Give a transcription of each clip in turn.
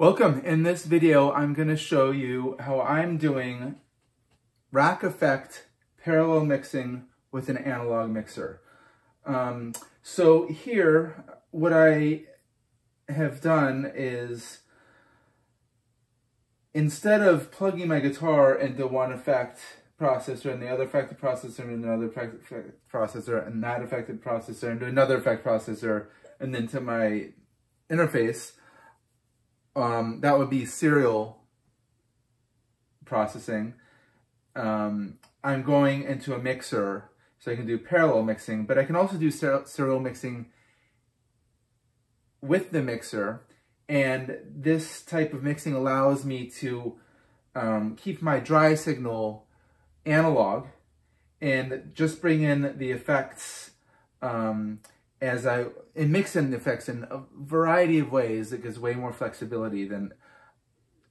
Welcome. In this video, I'm going to show you how I'm doing rack effect parallel mixing with an analog mixer. So here, what I have done is, instead of plugging my guitar into one effect processor and the other effect processor and another effect processor and that effect processor into another effect processor and then to my interface, that would be serial processing. I'm going into a mixer so I can do parallel mixing, but I can also do serial mixing with the mixer. And this type of mixing allows me to keep my dry signal analog and just bring in the effects and mix in the effects in a variety of ways. It gives way more flexibility than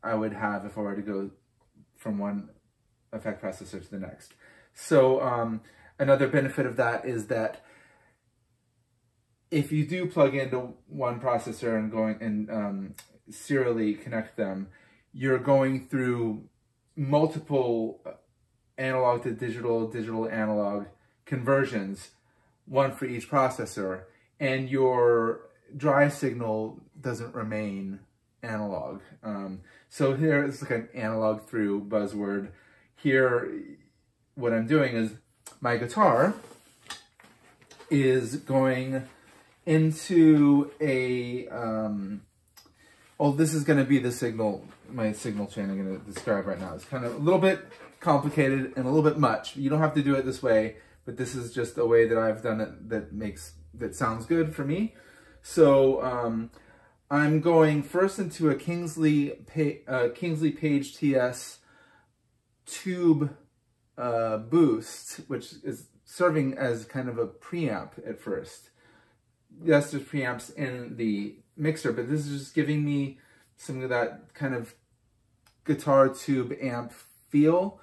I would have if I were to go from one effect processor to the next. So another benefit of that is that if you do plug into one processor and serially connect them, you're going through multiple analog to digital, digital to analog conversions, one for each processor, and your dry signal doesn't remain analog. So here it's like an analog through buzzword. Here, what I'm doing is my guitar is going into a, this is going to be the signal, my signal chain I'm going to describe right now. It's kind of a little bit complicated and a little bit much. You don't have to do it this way, but this is just a way that I've done it that sounds good for me. So I'm going first into a Kingsley Page TS tube boost, which is serving as kind of a preamp at first. Yes, there's preamps in the mixer, but this is just giving me some of that kind of guitar tube amp feel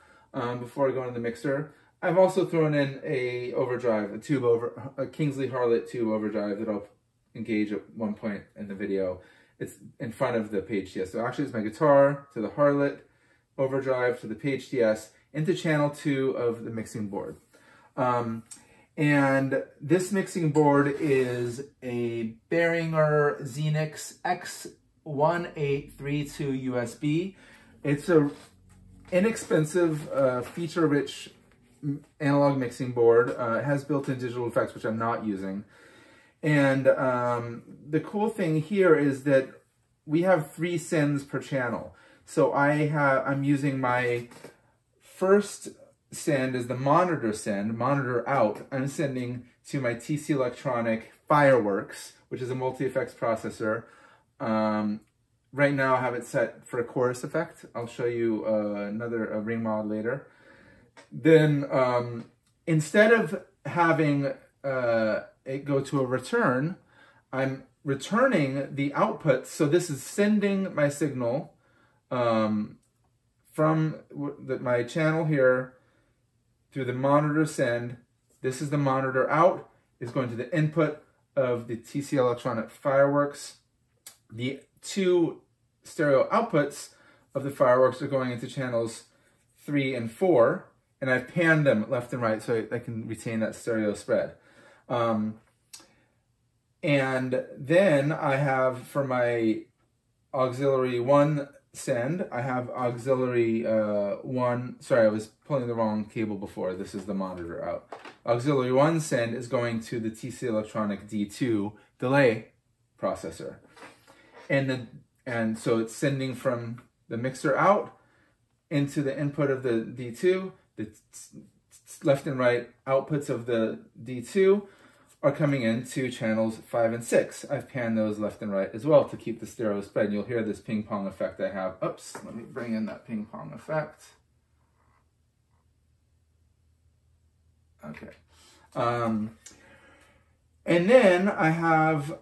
before I go into the mixer. I've also thrown in a overdrive, a Kingsley Harlot tube overdrive that I'll engage at one point in the video. It's in front of the Page TS. So actually it's my guitar to the Harlot, overdrive to the Page TS, into channel 2 of the mixing board. And this mixing board is a Behringer Xenix X1832 USB. It's a inexpensive, feature-rich analog mixing board. It has built-in digital effects, which I'm not using. And the cool thing here is that we have 3 sends per channel. So I'm using my first send is the monitor send, monitor out. I'm sending to my TC Electronic Fireworks, which is a multi-effects processor. Right now I have it set for a chorus effect. I'll show you a ring mod later. Then instead of having it go to a return, I'm returning the outputs. So this is sending my signal from my channel here through the monitor send. This is the monitor out, is going to the input of the TC Electronic Fireworks. The 2 stereo outputs of the Fireworks are going into channels 3 and 4, and I've panned them left and right so I can retain that stereo spread. And then I have, for my auxiliary 1 send, I have auxiliary 1, sorry, I was pulling the wrong cable before. This is the monitor out. Auxiliary 1 send is going to the TC Electronic D2 delay processor. And so it's sending from the mixer out into the input of the D2. The left and right outputs of the D2 are coming into channels 5 and 6. I've panned those left and right as well to keep the stereo spread. And you'll hear this ping pong effect I have. Oops, let me bring in that ping pong effect. Okay. And then I have,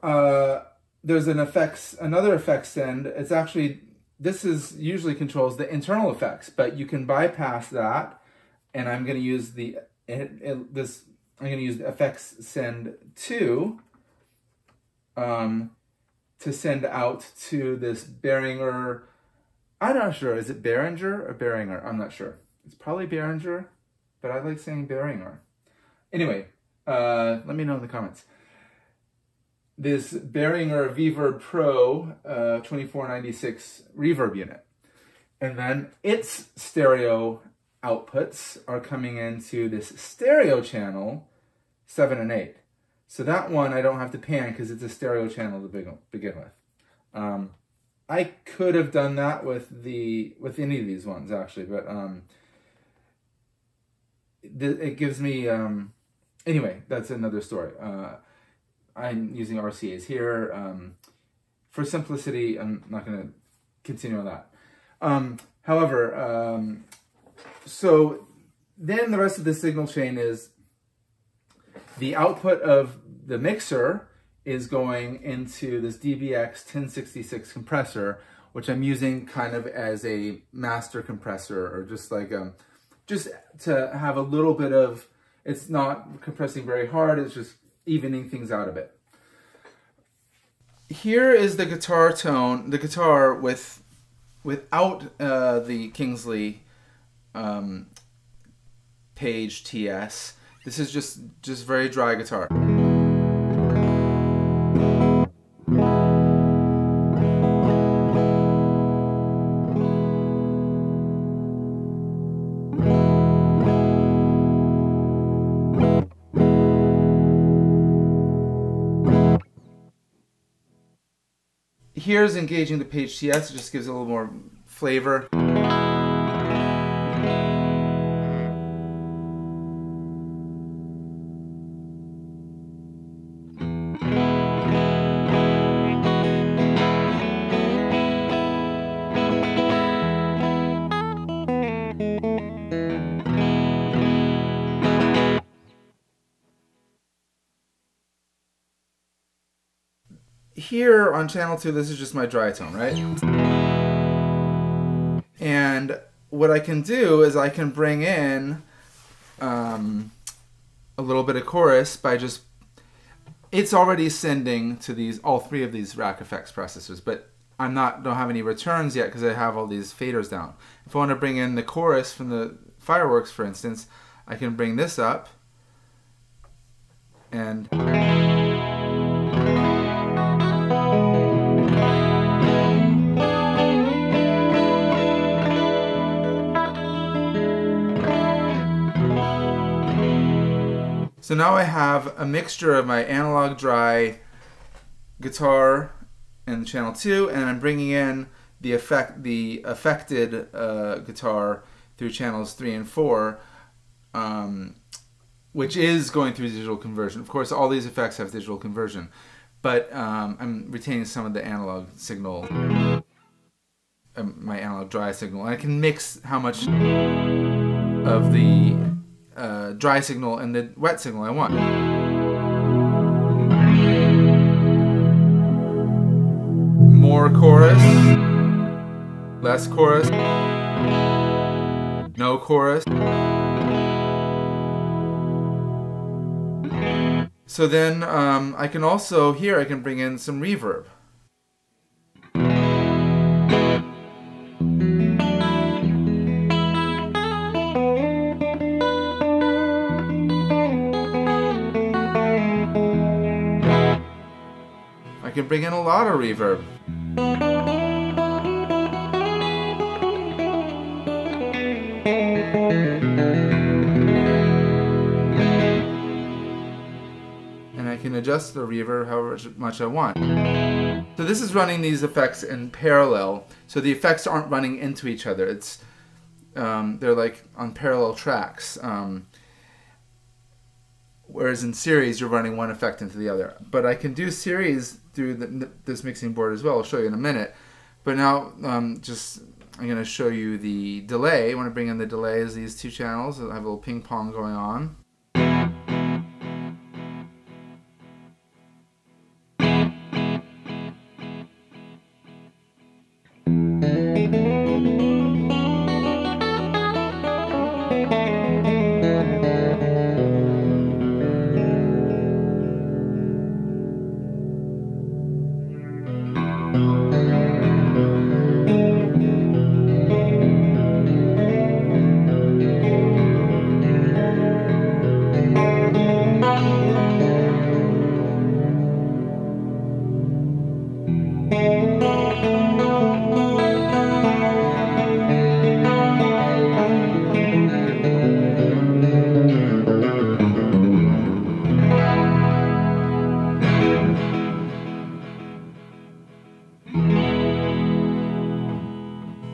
there's another effects send. It's actually, this usually controls the internal effects, but you can bypass that. And I'm going to use the effects send 2 to send out to this Behringer. I'm not sure. Is it Behringer or Behringer? I'm not sure. It's probably Behringer, but I like saying Behringer. Anyway, let me know in the comments. This Behringer Reverb Pro 2496 reverb unit. And then its stereo outputs are coming into this stereo channel 7 and 8. So that one I don't have to pan because it's a stereo channel to begin with. I could have done that with any of these ones actually, but it gives me anyway, that's another story. I'm using RCAs here. For simplicity, I'm not going to continue on that. However, so then the rest of the signal chain is the output of the mixer is going into this DBX 1066 compressor, which I'm using kind of as a master compressor, or just like just to have a little bit of, it's not compressing very hard, it's just evening things out a bit. Here is the guitar tone, the guitar without the Kingsley Page TS. This is just very dry guitar. Here's engaging the Page TS, it just gives it a little more flavor. Here on channel 2, this is just my dry tone, right? And what I can do is I can bring in a little bit of chorus by just, it's already sending to all three of these rack effects processors, but don't have any returns yet because I have all these faders down. If I want to bring in the chorus from the fireworks, for instance, I can bring this up and so now I have a mixture of my analog dry guitar in channel 2, and I'm bringing in the affected guitar through channels 3 and 4, which is going through digital conversion. Of course, all these effects have digital conversion, but I'm retaining some of the analog signal, my analog dry signal, and I can mix how much of the dry signal and the wet signal I want. More chorus, less chorus, no chorus. So then I can also, here I can bring in some reverb. I can bring in a lot of reverb. And I can adjust the reverb however much I want. So this is running these effects in parallel, so the effects aren't running into each other. It's they're like on parallel tracks. Whereas in series, you're running one effect into the other. But I can do series through this mixing board as well. I'll show you in a minute. But now, I'm going to show you the delay. I want to bring in the delay as these two channels. I have a little ping pong going on.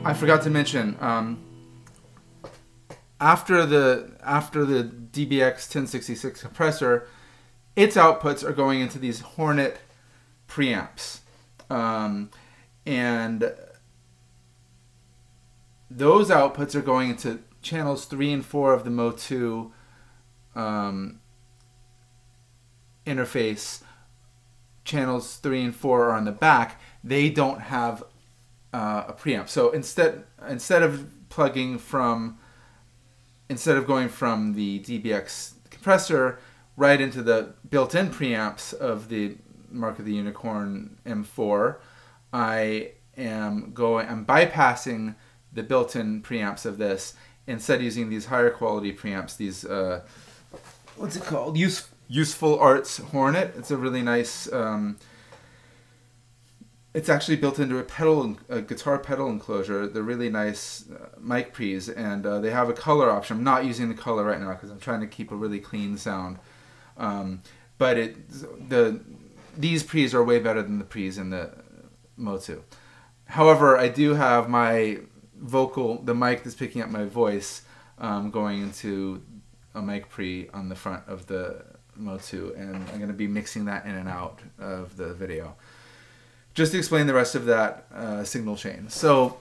I forgot to mention, after the DBX 1066 compressor, its outputs are going into these Hornet preamps, and those outputs are going into channels 3 and 4 of the Mo2 interface. Channels 3 and 4 are on the back. They don't have a preamp. So instead of going from the DBX compressor right into the built-in preamps of the Mark of the Unicorn M4, I'm bypassing the built-in preamps of this, instead using these higher quality preamps, these what's it called? Useful Arts Hornet. It's a really nice, it's actually built into a guitar pedal enclosure. They're really nice mic pre's, and they have a color option. I'm not using the color right now because I'm trying to keep a really clean sound. But these pre's are way better than the pre's in the Mo2. However, I do have my the mic that's picking up my voice, going into a mic pre on the front of the Mo2, and I'm going to be mixing that in and out of the video. Just to explain the rest of that signal chain. So,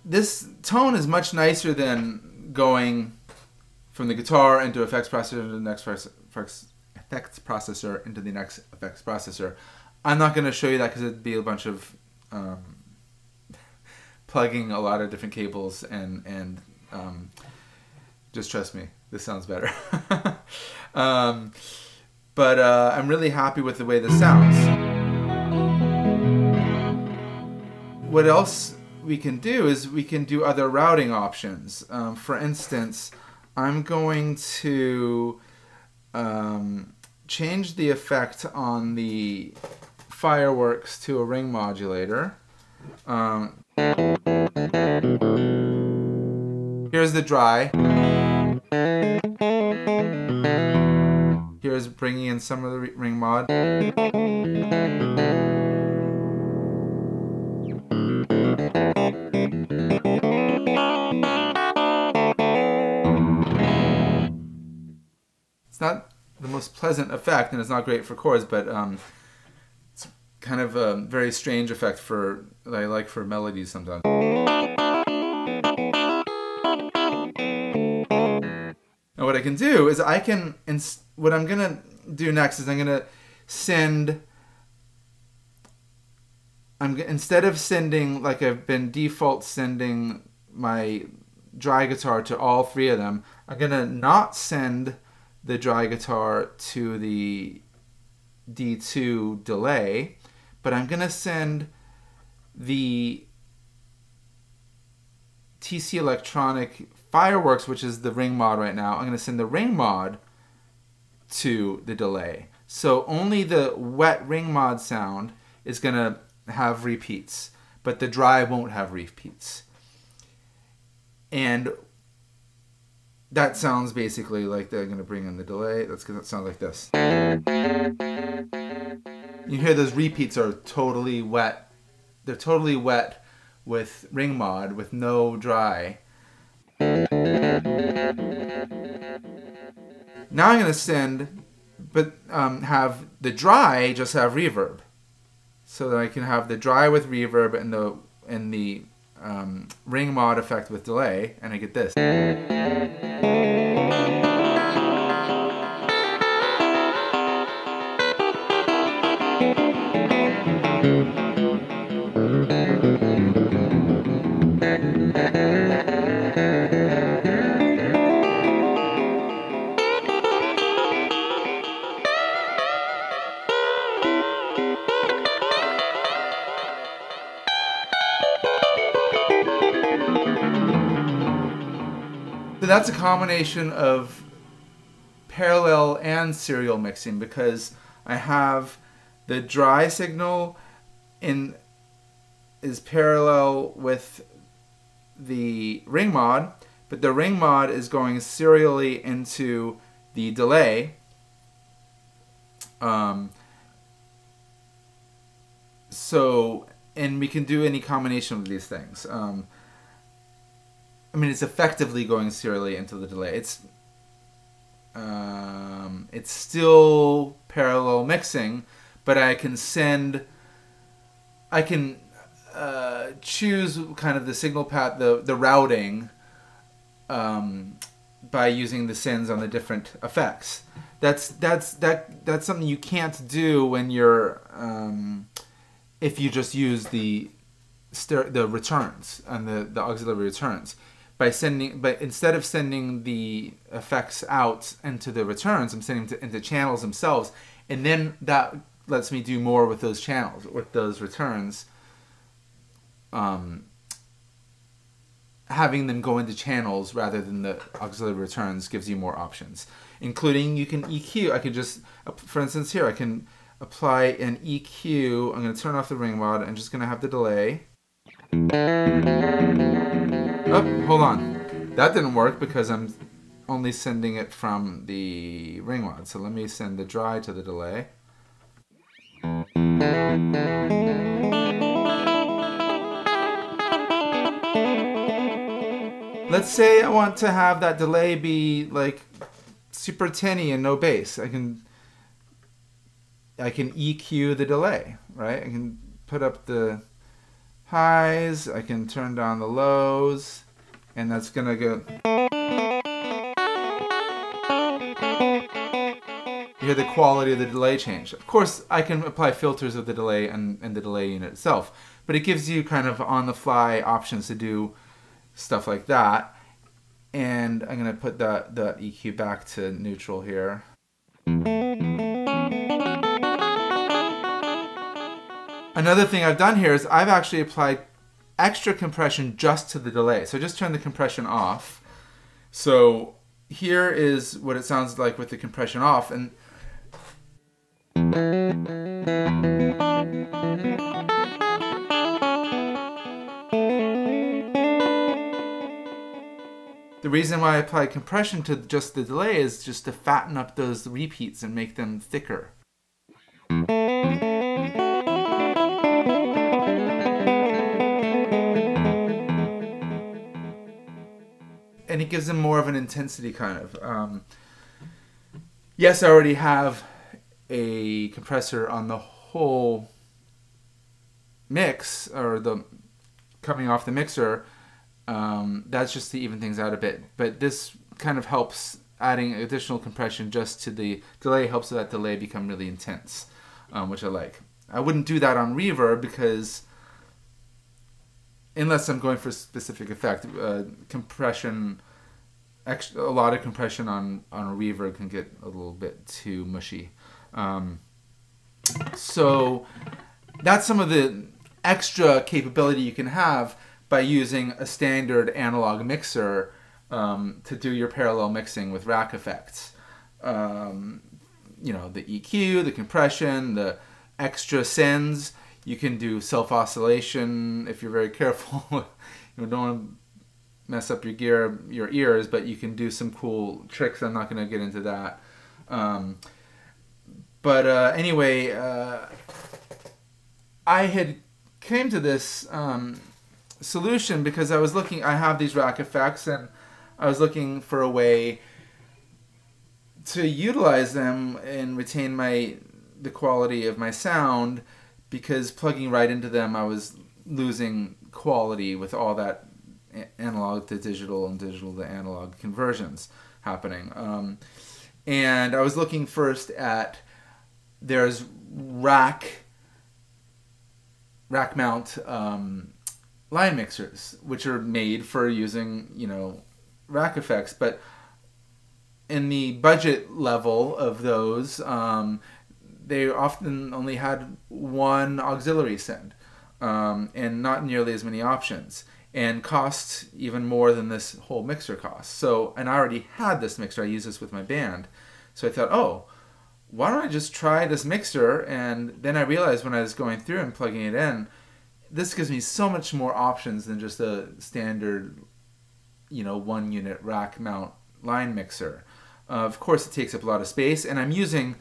this tone is much nicer than going from the guitar into effects processor into the next effects processor into the next effects processor. I'm not going to show you that because it'd be a bunch of plugging a lot of different cables, and just trust me, this sounds better. But I'm really happy with the way this sounds. What else we can do is we can do other routing options. For instance, I'm going to change the effect on the fireworks to a ring modulator. Here's the dry. Here's bringing in some of the ring mod. It's not the most pleasant effect, and it's not great for chords, but it's kind of a very strange effect that I like for melodies sometimes. And what I can do is what I'm gonna do next is I'm gonna instead of sending, like I've been default sending my dry guitar to all three of them, I'm gonna not send the dry guitar to the D2 delay, but I'm gonna send the TC Electronic Fireworks, which is the ring mod right now. I'm gonna send the ring mod to the delay. So only the wet ring mod sound is gonna have repeats, but the dry won't have repeats. And that sounds basically like they're going to bring in the delay. That's going to sound like this. You hear those repeats are totally wet. They're totally wet with ring mod, with no dry. Now I'm going to send, but have the dry just have reverb. So that I can have the dry with reverb and the ring mod effect with delay, and I get this. So that's a combination of parallel and serial mixing, because I have the dry signal is parallel with the ring mod, but the ring mod is going serially into the delay, Um, and we can do any combination of these things. I mean, it's effectively going serially into the delay. It's still parallel mixing, but I can choose kind of the signal path, the routing, by using the sends on the different effects. That's something you can't do when you're if you just use the returns and the auxiliary returns. But instead of sending the effects out into the returns, I'm sending into channels themselves, and then that lets me do more with those channels, with those returns. Having them go into channels rather than the auxiliary returns gives you more options, including you can EQ. I could just, for instance, here I can apply an EQ. I'm going to turn off the ring rod. I'm just going to have the delay. Oh, hold on. That didn't work because I'm only sending it from the ring rod. So let me send the dry to the delay. Let's say I want to have that delay be like super tinny and no bass. I can EQ the delay, right? I can put up the highs, I can turn down the lows, and that's gonna go. You hear the quality of the delay change. Of course, I can apply filters of the delay and the delay unit itself, but it gives you kind of on-the-fly options to do stuff like that. And I'm gonna put that EQ back to neutral here. Another thing I've done here is I've actually applied extra compression just to the delay. So just turn the compression off. So here is what it sounds like with the compression off. And the reason why I apply compression to just the delay is just to fatten up those repeats and make them thicker. And it gives them more of an intensity kind of. Yes, I already have a compressor on the whole mix, or the coming off the mixer. That's just to even things out a bit. But this kind of helps, adding additional compression just to the delay helps that delay become really intense, which I like. I wouldn't do that on reverb because unless I'm going for a specific effect, compression, a lot of compression on a reverb can get a little bit too mushy. So that's some of the extra capability you can have by using a standard analog mixer to do your parallel mixing with rack effects. You know, the EQ, the compression, the extra sends. You can do self-oscillation if you're very careful. You don't want to mess up your ears, but you can do some cool tricks. I'm not going to get into that. Anyway, I had came to this solution because I was looking, I have these rack effects, and I was looking for a way to utilize them and retain the quality of my sound, because plugging right into them I was losing quality with all that analog to digital and digital to analog conversions happening. And I was looking first at, there's rack mount line mixers, which are made for using, you know, rack effects, but in the budget level of those, they often only had one auxiliary send, and not nearly as many options, and cost even more than this whole mixer costs. So, and I already had this mixer, I use this with my band, so I thought, oh, why don't I just try this mixer? And then I realized when I was going through and plugging it in, this gives me so much more options than just a standard, you know, 1-unit rack mount line mixer. Of course, it takes up a lot of space, and I'm using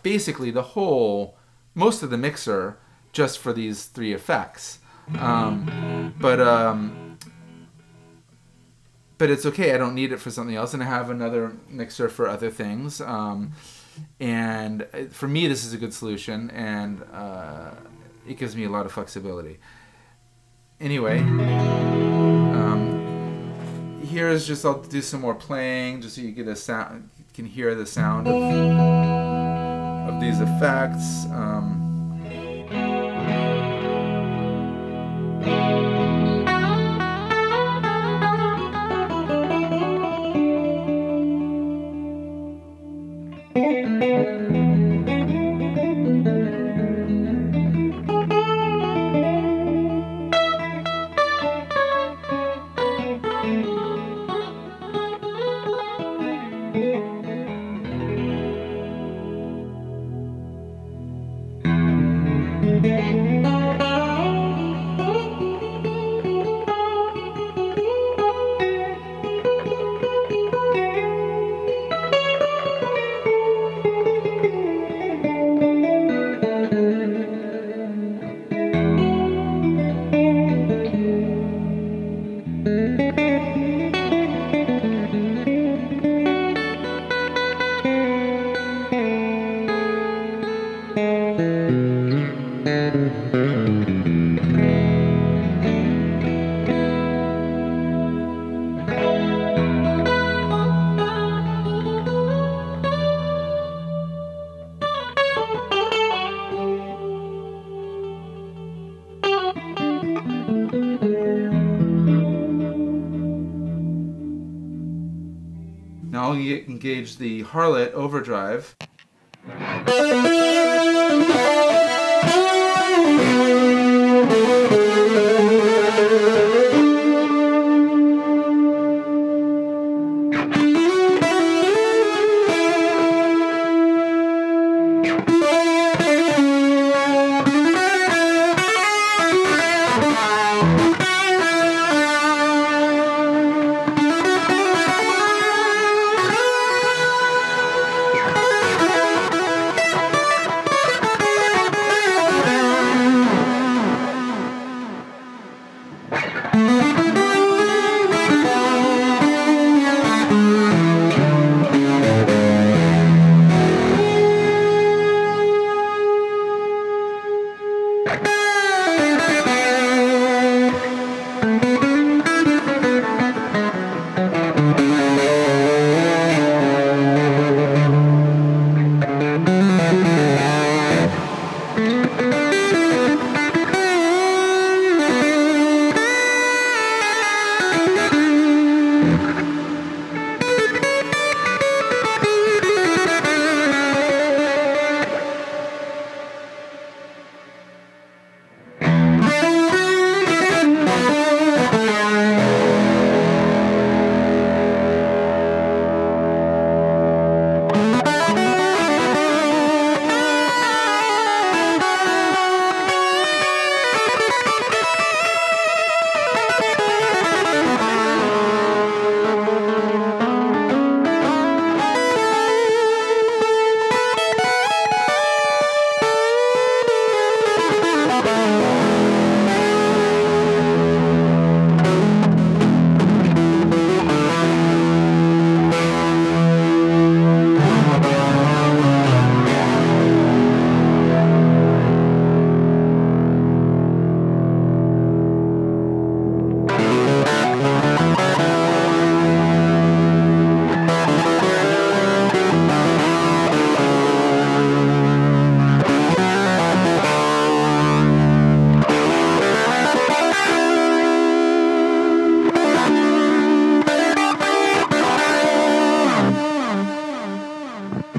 basically most of the mixer just for these 3 effects. But it's okay. I don't need it for something else, and I have another mixer for other things. And for me, this is a good solution, and it gives me a lot of flexibility. Anyway, here's just, I'll do some more playing, just so you get a sound, you can hear the sound of these effects. Now I'll engage the Harlot overdrive.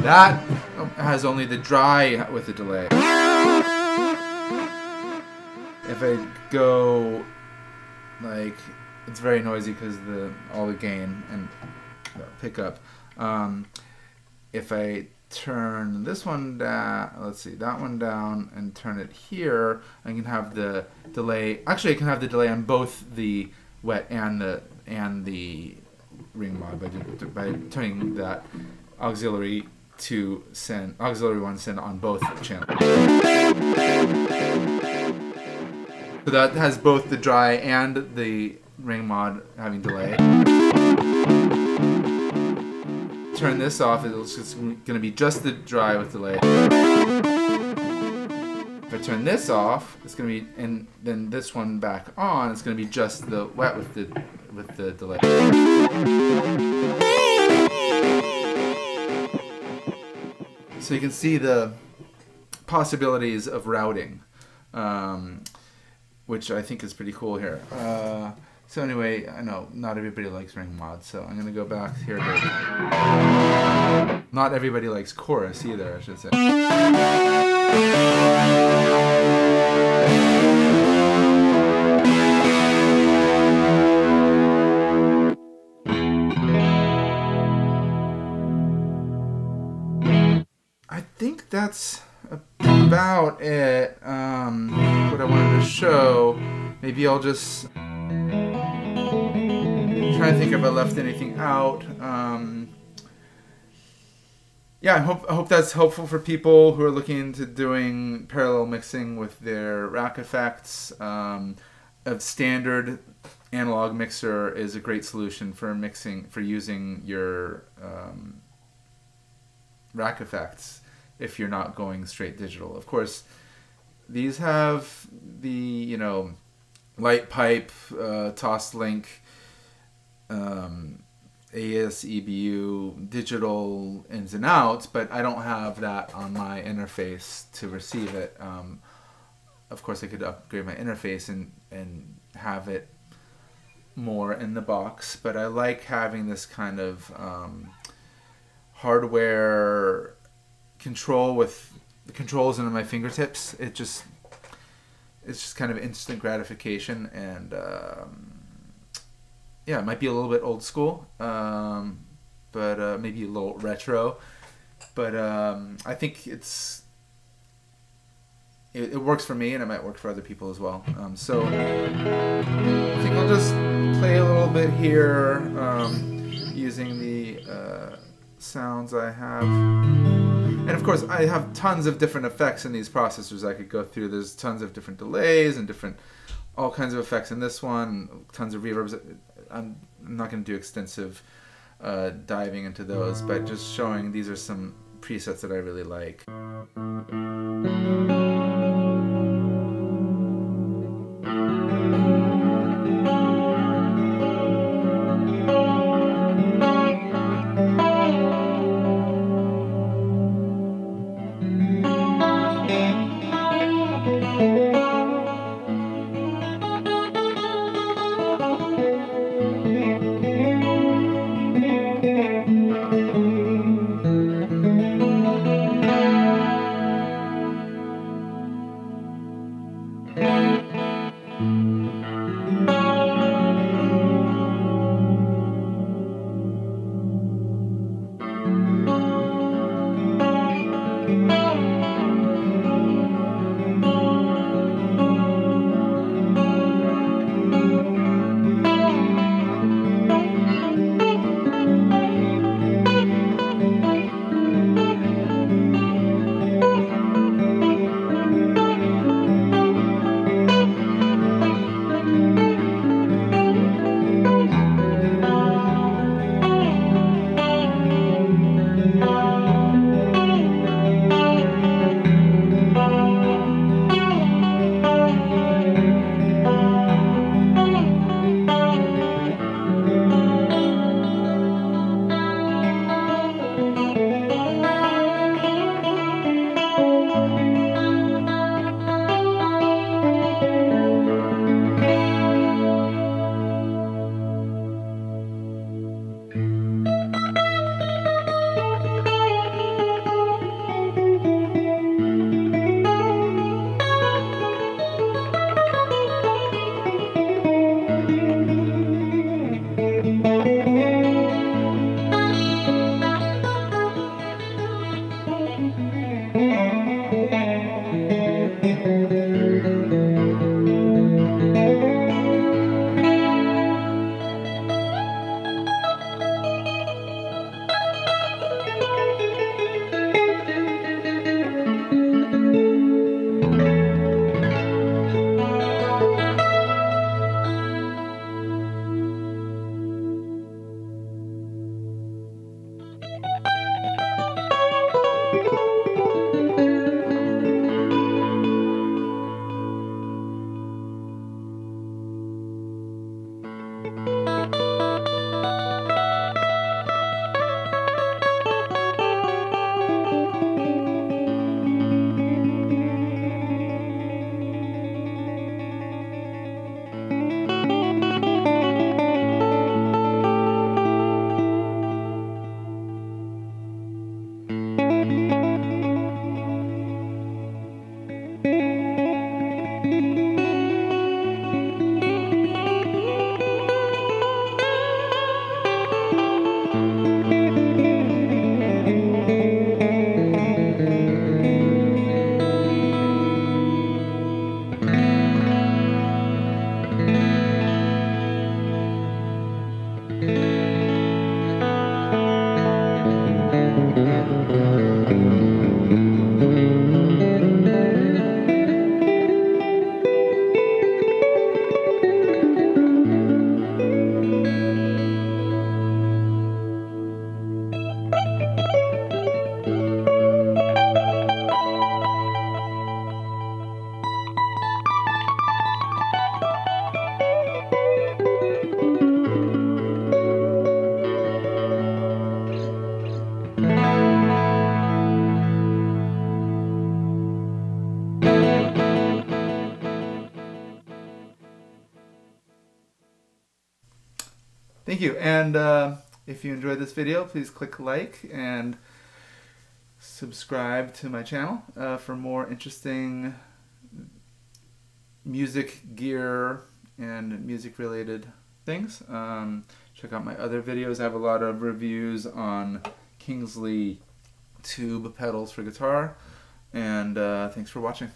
That has only the dry with the delay. If I go, like, it's very noisy because all the gain and the pickup. If I turn this one down, let's see, that one down and turn it here, I can have the delay. Actually, I can have the delay on both the wet and the ring mod by turning that auxiliary to send auxiliary one send on both channels. So that has both the dry and the ring mod having delay. Turn this off, it's just going to be just the dry with delay. If I turn this off, it's going to be, and then this one back on, it's going to be just the wet with the delay. So you can see the possibilities of routing, which I think is pretty cool here. So anyway, I know not everybody likes ring mod, so I'm going to go back here to... Not everybody likes chorus either, I should say. I think that's about it, what I wanted to show. Maybe I'll just try to think if I left anything out. Yeah, I hope that's helpful for people who are looking into doing parallel mixing with their rack effects. A standard analog mixer is a great solution for using your rack effects if you're not going straight digital. Of course, these have the, you know, light pipe, toss link, AS-EBU, digital ins and outs, but I don't have that on my interface to receive it. Of course, I could upgrade my interface and have it more in the box, but I like having this kind of hardware control with the controls into my fingertips. It's just kind of instant gratification, and yeah, it might be a little bit old school, but maybe a little retro, but I think it works for me, and it might work for other people as well. So I think I'll just play a little bit here using the sounds I have. And of course, I have tons of different effects in these processors I could go through. There's tons of different delays and all kinds of effects in this one, tons of reverbs. I'm not going to do extensive diving into those, but just showing these are some presets that I really like. Thank you. And if you enjoyed this video, please click like and subscribe to my channel for more interesting music gear and music related things. Check out my other videos. I have a lot of reviews on Kingsley tube pedals for guitar. And thanks for watching.